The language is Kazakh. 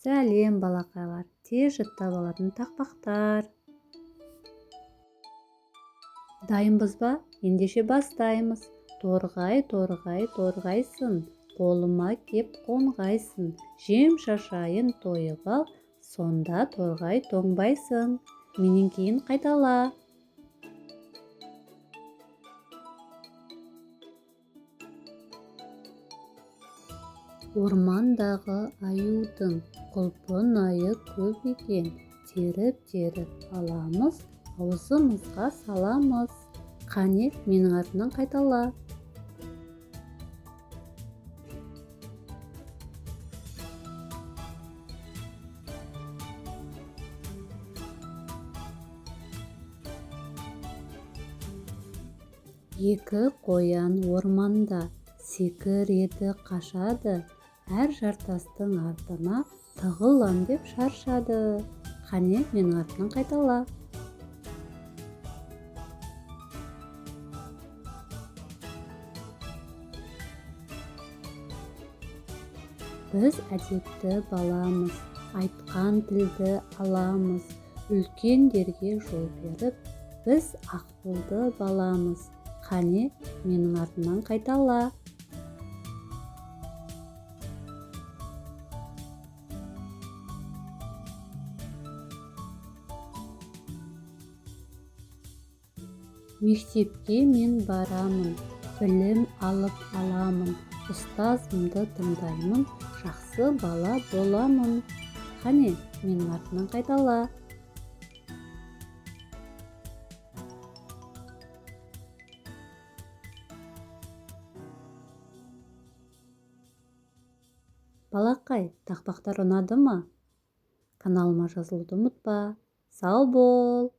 Сәлем балақайлар, тез жаттап алатын тақпақтар. Дайынбыз ба? Ендеше бастаймыз. Торғай, торғай, торғайсың, қолыма кеп қонғайсың. Жем шашайын тойып ал, сонда торғай тоңбайсың. Менен кейін қайтала. Ормандағы аюдың құлпынайы көп екен. Теріп-теріп аламыз, аузымызға саламыз. Қане, менің артымнан қайтала. Екі қоян орманда секіреді, қашады. Әр жартастың артына тығылам деп шаршады. Қане, менің артымнан қайтала. Біз әдепті баламыз, айтқан тілді аламыз. Үлкендерге жол беріп, біз ақылды баламыз. Қане, менің артымнан қайтала. Мектепке мен барамын, білім алып аламын. Ұстазымды тыңдаймын, жақсы бала боламын. Қане, менің артымнан қайтала. Балақай, тақпақтар ұнады ма? Каналыма жазылуды ұмытпа. Сау бол!